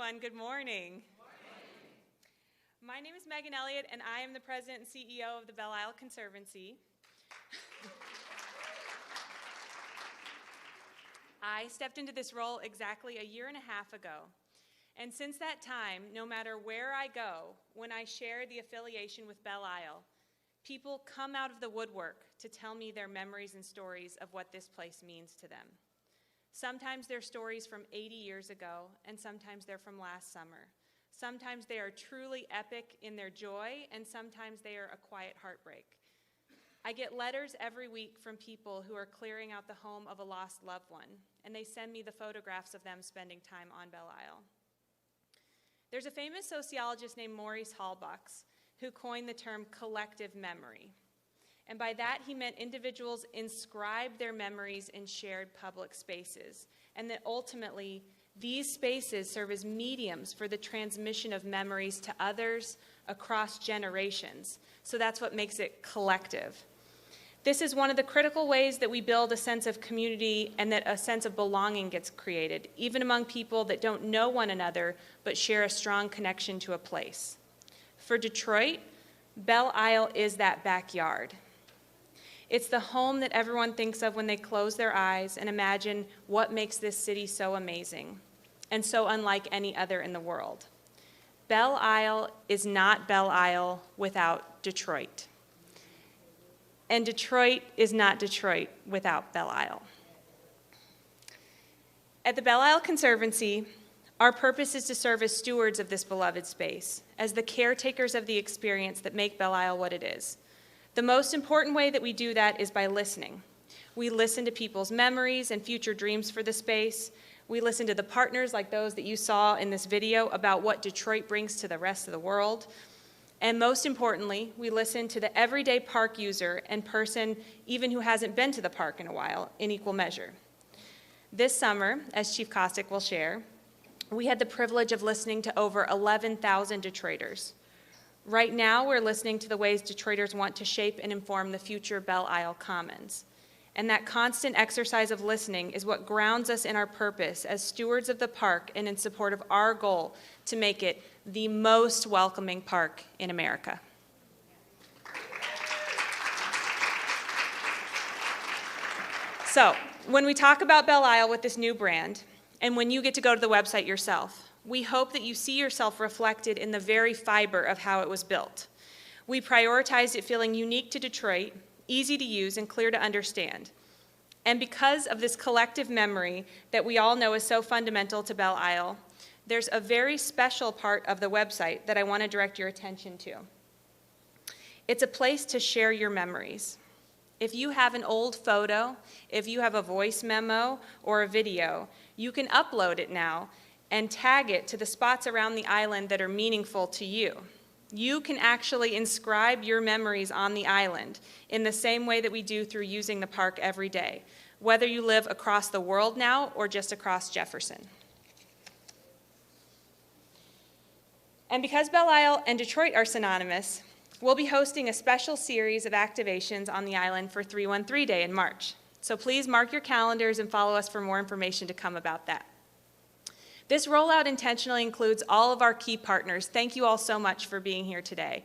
everyone. Good morning. My name is Megan Elliott, and I am the president and CEO of the Belle Isle Conservancy. I stepped into this role exactly a year and a half ago. And since that time, no matter where I go, when I share the affiliation with Belle Isle, people come out of the woodwork to tell me their memories and stories of what this place means to them. Sometimes they're stories from 80 years ago, and sometimes they're from last summer. Sometimes they are truly epic in their joy, and sometimes they are a quiet heartbreak. I get letters every week from people who are clearing out the home of a lost loved one, and they send me the photographs of them spending time on Belle Isle. There's a famous sociologist named Maurice Halbach who coined the term collective memory. And by that, he meant individuals inscribe their memories in shared public spaces, and that ultimately, these spaces serve as mediums for the transmission of memories to others across generations. So that's what makes it collective. This is one of the critical ways that we build a sense of community and that a sense of belonging gets created, even among people that don't know one another but share a strong connection to a place. For Detroit, Belle Isle is that backyard. It's the home that everyone thinks of when they close their eyes and imagine what makes this city so amazing and so unlike any other in the world. Belle Isle is not Belle Isle without Detroit. And Detroit is not Detroit without Belle Isle. At the Belle Isle Conservancy, our purpose is to serve as stewards of this beloved space, as the caretakers of the experience that make Belle Isle what it is. The most important way that we do that is by listening. We listen to people's memories and future dreams for the space. We listen to the partners like those that you saw in this video about what Detroit brings to the rest of the world. And most importantly, we listen to the everyday park user and person, even who hasn't been to the park in a while, in equal measure. This summer, as Chief Kostick will share, we had the privilege of listening to over 11,000 Detroiters. Right now, we're listening to the ways Detroiters want to shape and inform the future Belle Isle Commons. And that constant exercise of listening is what grounds us in our purpose as stewards of the park and in support of our goal to make it the most welcoming park in America. So, when we talk about Belle Isle with this new brand, and when you get to go to the website yourself, we hope that you see yourself reflected in the very fiber of how it was built. We prioritized it feeling unique to Detroit, easy to use, and clear to understand. And because of this collective memory that we all know is so fundamental to Belle Isle, there's a very special part of the website that I want to direct your attention to. It's a place to share your memories. If you have an old photo, if you have a voice memo or a video, you can upload it now and tag it to the spots around the island that are meaningful to you. You can actually inscribe your memories on the island in the same way that we do through using the park every day, whether you live across the world now or just across Jefferson. And because Belle Isle and Detroit are synonymous, we'll be hosting a special series of activations on the island for 313 Day in March. So please mark your calendars and follow us for more information to come about that. This rollout intentionally includes all of our key partners. Thank you all so much for being here today.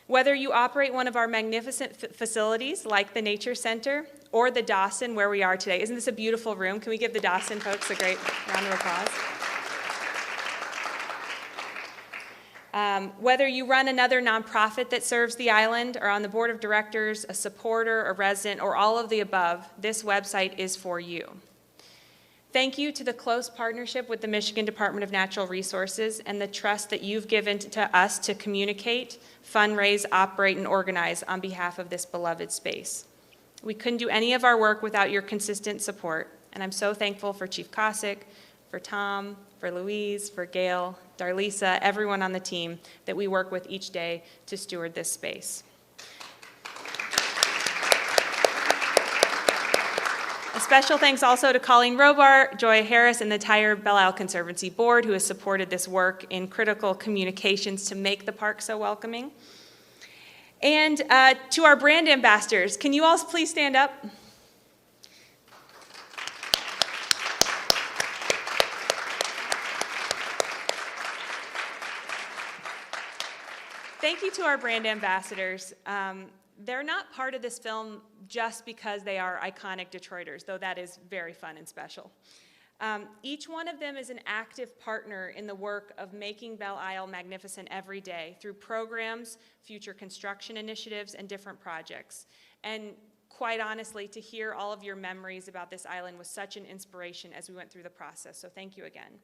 Whether you operate one of our magnificent facilities like the Nature Center or the Dawson where we are today. Isn't this a beautiful room? Can we give the Dawson folks a great round of applause? Whether you run another nonprofit that serves the island, or on the board of directors, a supporter, a resident, or all of the above, this website is for you. Thank you to the close partnership with the Michigan Department of Natural Resources and the trust that you've given to us to communicate, fundraise, operate, and organize on behalf of this beloved space. We couldn't do any of our work without your consistent support, and I'm so thankful for Chief Kostick, for Tom, for Louise, for Gail, Darlisa, everyone on the team that we work with each day to steward this space. A special thanks also to Colleen Robar, Joy Harris, and the entire Belle Isle Conservancy board who has supported this work in critical communications to make the park so welcoming. And to our brand ambassadors, can you all please stand up? Thank you to our brand ambassadors. They're not part of this film just because they are iconic Detroiters, though that is very fun and special. Each one of them is an active partner in the work of making Belle Isle magnificent every day through programs, future construction initiatives, and different projects. And quite honestly, to hear all of your memories about this island was such an inspiration as we went through the process, so thank you again.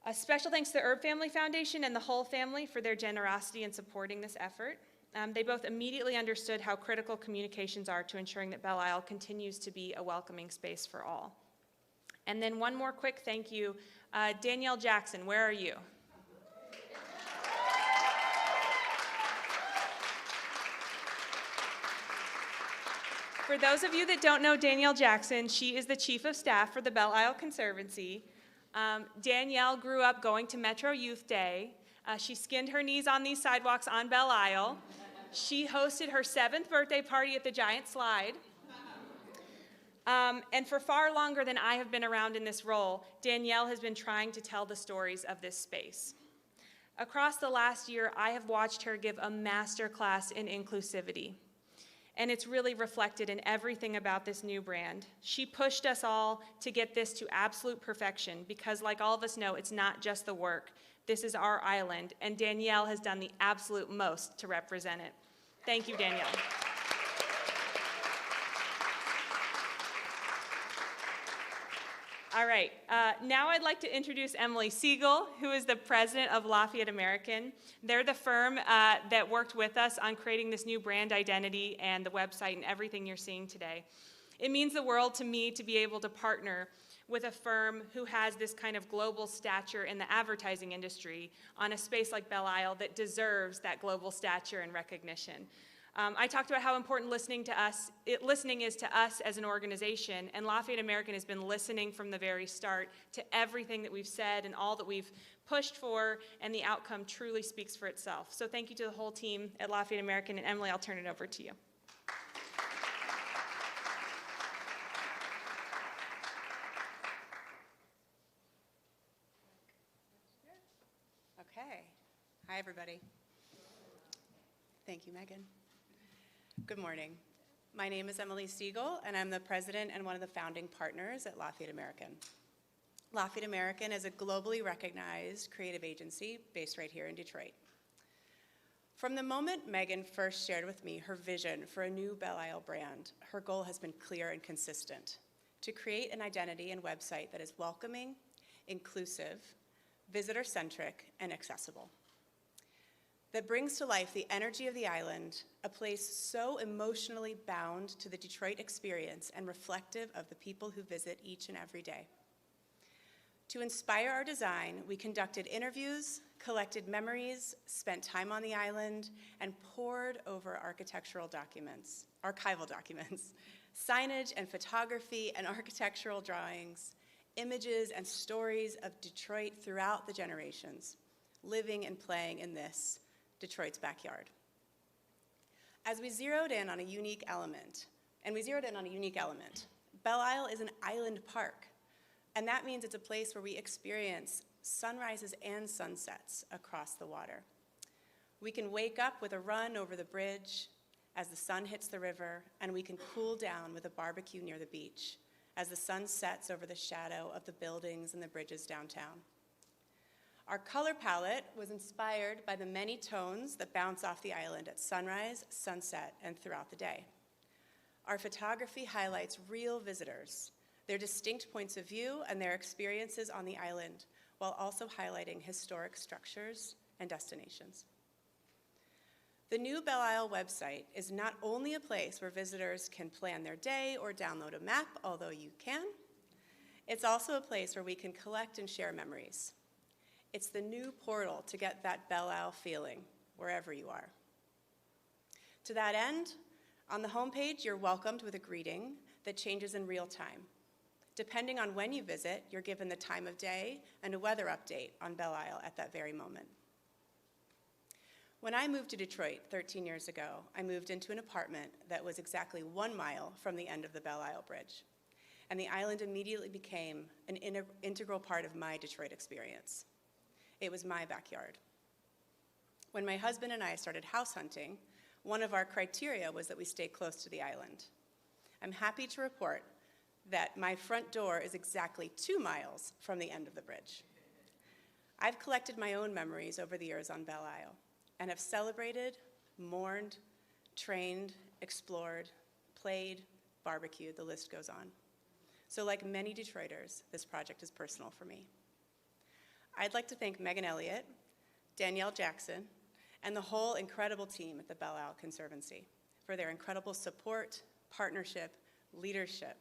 A special thanks to the Erb Family Foundation and the whole family for their generosity in supporting this effort. They both immediately understood how critical communications are to ensuring that Belle Isle continues to be a welcoming space for all. And then one more quick thank you. Danielle Jackson, where are you? For those of you that don't know Danielle Jackson, she is the Chief of Staff for the Belle Isle Conservancy. Danielle grew up going to Metro Youth Day. She skinned her knees on these sidewalks on Belle Isle. She hosted her 7th birthday party at the Giant Slide. And for far longer than I have been around in this role, Danielle has been trying to tell the stories of this space. Across the last year, I have watched her give a master class in inclusivity. And it's really reflected in everything about this new brand. She pushed us all to get this to absolute perfection because, like all of us know, it's not just the work. This is our island, and Danielle has done the absolute most to represent it. Thank you, Danielle. All right, now I'd like to introduce Emily Siegel, who is the president of Lafayette American. They're the firm that worked with us on creating this new brand identity and the website and everything you're seeing today. It means the world to me to be able to partner with a firm who has this kind of global stature in the advertising industry on a space like Belle Isle that deserves that global stature and recognition. I talked about how important listening is to us as an organization, and Lafayette American has been listening from the very start to everything that we've said and all that we've pushed for, and the outcome truly speaks for itself. So thank you to the whole team at Lafayette American, and Emily, I'll turn it over to you. Okay. Hi, everybody. Thank you, Megan. Good morning. My name is Emily Siegel, and I'm the president and one of the founding partners at Lafayette American. Lafayette American is a globally recognized creative agency based right here in Detroit. From the moment Megan first shared with me her vision for a new Belle Isle brand, her goal has been clear and consistent: to create an identity and website that is welcoming, inclusive, visitor-centric, and accessible, that brings to life the energy of the island, a place so emotionally bound to the Detroit experience and reflective of the people who visit each and every day. To inspire our design, we conducted interviews, collected memories, spent time on the island, and pored over architectural documents, archival documents, signage and photography and architectural drawings, images and stories of Detroit throughout the generations, living and playing in this, Detroit's backyard. As we zeroed in on a unique element, Belle Isle is an island park, and that means it's a place where we experience sunrises and sunsets across the water. We can wake up with a run over the bridge as the sun hits the river, and we can cool down with a barbecue near the beach as the sun sets over the shadow of the buildings and the bridges downtown. Our color palette was inspired by the many tones that bounce off the island at sunrise, sunset, and throughout the day. Our photography highlights real visitors, their distinct points of view, and their experiences on the island, while also highlighting historic structures and destinations. The new Belle Isle website is not only a place where visitors can plan their day or download a map, although you can, it's also a place where we can collect and share memories. It's the new portal to get that Belle Isle feeling wherever you are. To that end, on the homepage, you're welcomed with a greeting that changes in real time. Depending on when you visit, you're given the time of day and a weather update on Belle Isle at that very moment. When I moved to Detroit 13 years ago, I moved into an apartment that was exactly 1 mile from the end of the Belle Isle Bridge, and the island immediately became an integral part of my Detroit experience. It was my backyard. When my husband and I started house hunting, one of our criteria was that we stay close to the island. I'm happy to report that my front door is exactly 2 miles from the end of the bridge. I've collected my own memories over the years on Belle Isle and have celebrated, mourned, trained, explored, played, barbecued, the list goes on. So like many Detroiters, this project is personal for me. I'd like to thank Megan Elliott, Danielle Jackson, and the whole incredible team at the Belle Isle Conservancy for their incredible support, partnership, leadership.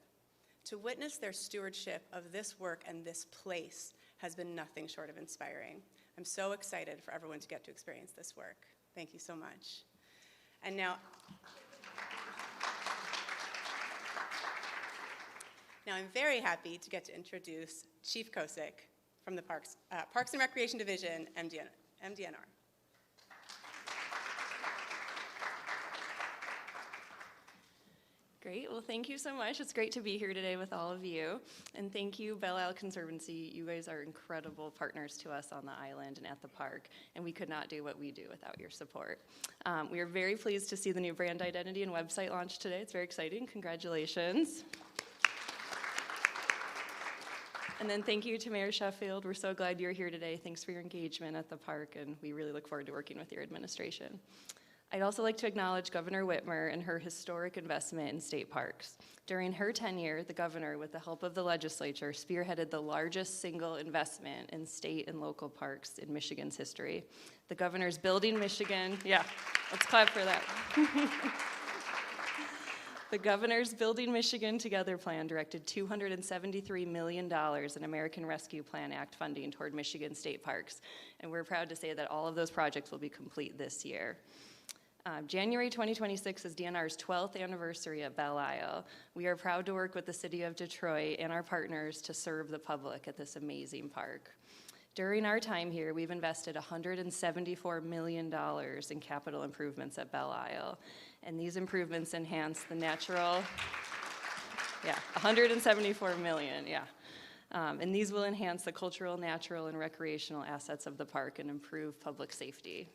To witness their stewardship of this work and this place has been nothing short of inspiring. I'm so excited for everyone to get to experience this work. Thank you so much. And now I'm very happy to get to introduce Chief Kosick from the Parks and Recreation Division, MDNR. Great. Well, thank you so much. It's great to be here today with all of you. And thank you, Belle Isle Conservancy. You guys are incredible partners to us on the island and at the park, and we could not do what we do without your support. We are very pleased to see the new brand identity and website launch today. It's very exciting. Congratulations. And then thank you to Mayor Sheffield. We're so glad you're here today. Thanks for your engagement at the park, and we really look forward to working with your administration. I'd also like to acknowledge Governor Whitmer and her historic investment in state parks. During her tenure, the governor, with the help of the legislature, spearheaded the largest single investment in state and local parks in Michigan's history. The governor's Building Michigan, yeah, let's clap for that. The governor's Building Michigan Together plan directed $273 million in American Rescue Plan Act funding toward Michigan state parks. And we're proud to say that all of those projects will be complete this year. January 2026 is DNR's 12th anniversary at Belle Isle. We are proud to work with the city of Detroit and our partners to serve the public at this amazing park. During our time here, we've invested $174 million in capital improvements at Belle Isle. And these improvements enhance the natural, $174 million, and these will enhance the cultural, natural, and recreational assets of the park and improve public safety.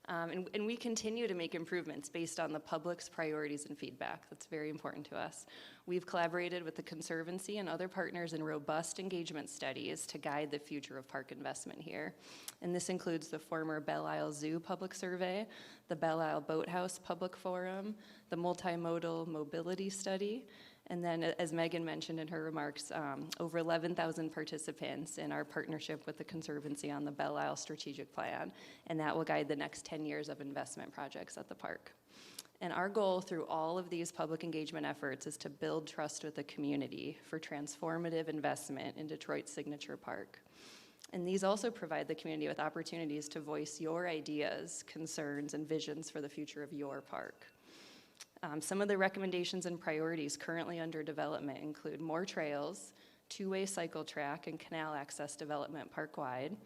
And we continue to make improvements based on the public's priorities and feedback. That's very important to us. We've collaborated with the Conservancy and other partners in robust engagement studies to guide the future of park investment here. And this includes the former Belle Isle Zoo Public Survey, the Belle Isle Boathouse Public Forum, the Multimodal Mobility Study, and then, as Megan mentioned in her remarks, over 11,000 participants in our partnership with the Conservancy on the Belle Isle Strategic Plan, and that will guide the next 10 years of investment projects at the park. And our goal through all of these public engagement efforts is to build trust with the community for transformative investment in Detroit's signature park. And these also provide the community with opportunities to voice your ideas, concerns, and visions for the future of your park. Some of the recommendations and priorities currently under development include more trails, two-way cycle track and canal access development park-wide,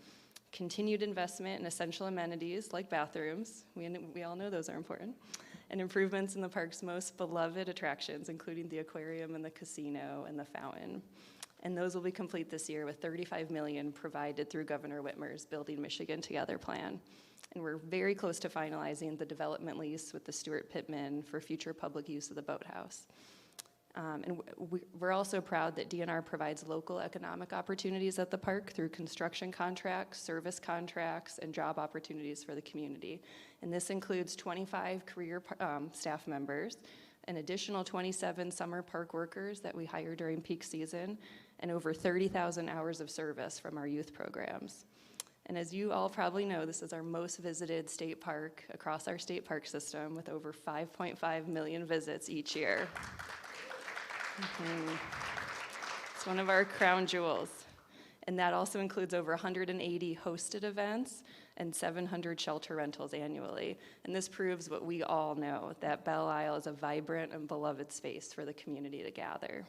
continued investment in essential amenities like bathrooms, we all know those are important, and improvements in the park's most beloved attractions, including the aquarium and the casino and the fountain. And those will be complete this year with $35 million provided through Governor Whitmer's Building Michigan Together plan. And we're very close to finalizing the development lease with the Stuart Pittman for future public use of the boathouse. And we're also proud that DNR provides local economic opportunities at the park through construction contracts, service contracts, and job opportunities for the community. And this includes 25 career staff members, an additional 27 summer park workers that we hire during peak season, and over 30,000 hours of service from our youth programs. And as you all probably know, this is our most visited state park across our state park system with over 5.5 million visits each year. It's one of our crown jewels. And that also includes over 180 hosted events and 700 shelter rentals annually. And this proves what we all know, that Belle Isle is a vibrant and beloved space for the community to gather.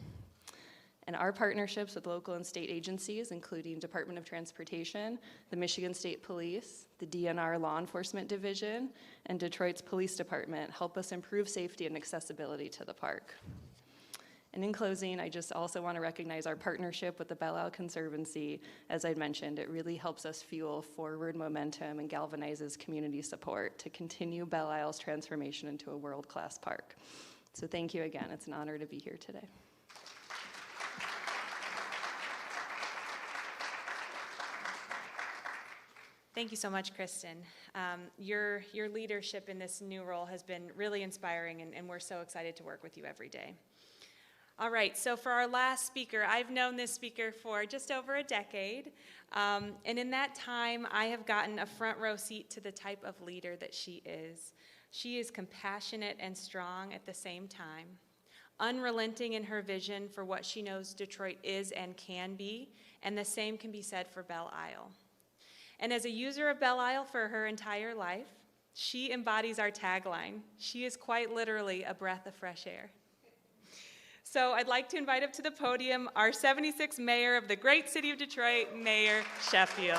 And our partnerships with local and state agencies, including Department of Transportation, the Michigan State Police, the DNR Law Enforcement Division, and Detroit's Police Department help us improve safety and accessibility to the park. And in closing, I just also want to recognize our partnership with the Belle Isle Conservancy. As I mentioned, it really helps us fuel forward momentum and galvanizes community support to continue Belle Isle's transformation into a world-class park. So thank you again. It's an honor to be here today. Thank you so much, Kristen. Your leadership in this new role has been really inspiring, and we're so excited to work with you every day. All right, so for our last speaker, I've known this speaker for just over a decade, and in that time, I have gotten a front row seat to the type of leader that she is. She is compassionate and strong at the same time, unrelenting in her vision for what she knows Detroit is and can be, and the same can be said for Belle Isle. And as a user of Belle Isle for her entire life, she embodies our tagline. She is quite literally a breath of fresh air. So I'd like to invite up to the podium our 76th mayor of the great city of Detroit, Mayor Sheffield.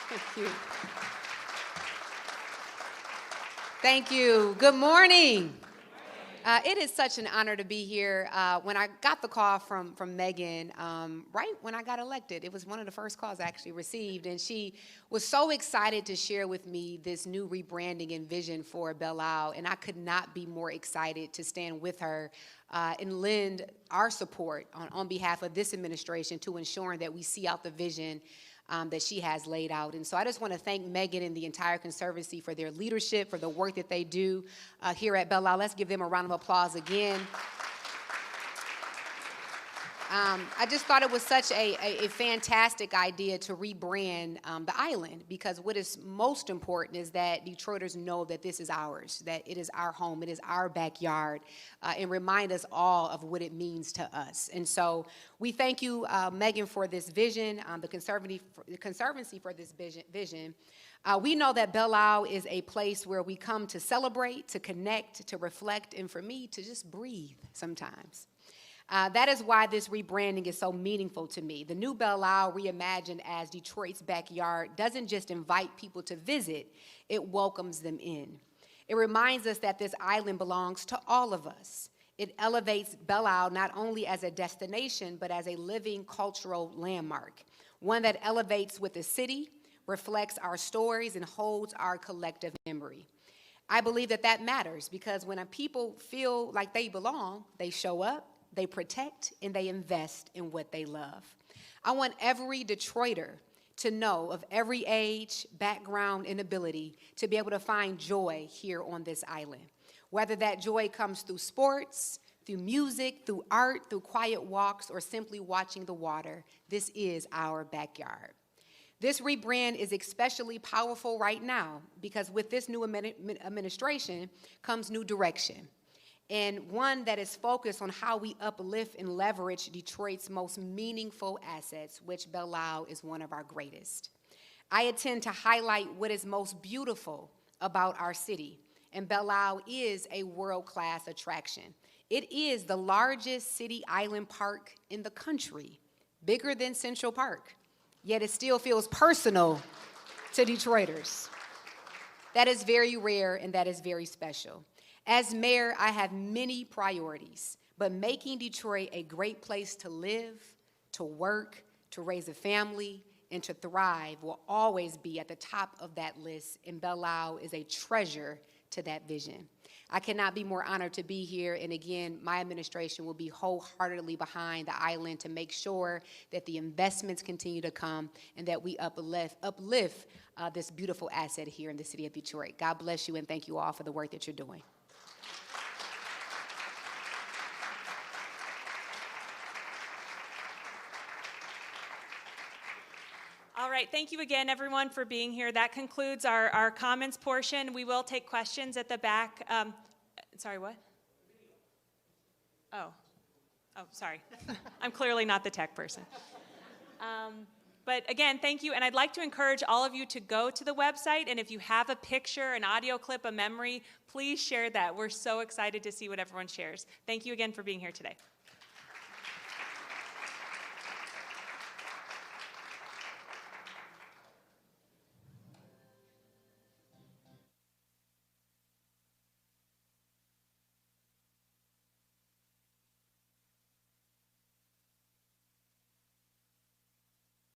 Thank you. Thank you. Good morning. It is such an honor to be here. When I got the call from Megan, right when I got elected, it was one of the first calls I actually received, and she was so excited to share with me this new rebranding and vision for Belle Isle, and I could not be more excited to stand with her and lend our support on behalf of this administration to ensuring that we see out the vision that she has laid out. And so I just want to thank Megan and the entire Conservancy for their leadership, for the work that they do here at Belle Isle. Let's give them a round of applause again. I just thought it was such a fantastic idea to rebrand the island, because what is most important is that Detroiters know that this is ours, that it is our home, it is our backyard, and remind us all of what it means to us. And so we thank you, Megan, for this vision, the Conservancy for this vision. We know that Belle Isle is a place where we come to celebrate, to connect, to reflect, and for me, to just breathe sometimes. That is why this rebranding is so meaningful to me. The new Belle Isle, reimagined as Detroit's backyard, doesn't just invite people to visit, it welcomes them in. It reminds us that this island belongs to all of us. It elevates Belle Isle not only as a destination, but as a living cultural landmark, one that elevates with the city, reflects our stories, and holds our collective memory. I believe that that matters, because when people feel like they belong, they show up, they protect, and they invest in what they love. I want every Detroiter to know, of every age, background, and ability, to be able to find joy here on this island. Whether that joy comes through sports, through music, through art, through quiet walks, or simply watching the water, this is our backyard. This rebrand is especially powerful right now, because with this new administration comes new direction, and one that is focused on how we uplift and leverage Detroit's most meaningful assets, which Belle Isle is one of our greatest. I intend to highlight what is most beautiful about our city, and Belle Isle is a world-class attraction. It is the largest city island park in the country, bigger than Central Park, yet it still feels personal to Detroiters. That is very rare, and that is very special. As mayor, I have many priorities, but making Detroit a great place to live, to work, to raise a family, and to thrive will always be at the top of that list, and Belle Isle is a treasure to that vision. I cannot be more honored to be here, and again, my administration will be wholeheartedly behind the island to make sure that the investments continue to come and that we uplift this beautiful asset here in the city of Detroit. God bless you, and thank you all for the work that you're doing. All right, thank you again, everyone, for being here. That concludes our comments portion. We will take questions at the back. Sorry, what? Oh, sorry. I'm clearly not the tech person. But again, thank you, and I'd like to encourage all of you to go to the website, and if you have a picture, an audio clip, a memory, please share that. We're so excited to see what everyone shares. Thank you again for being here today.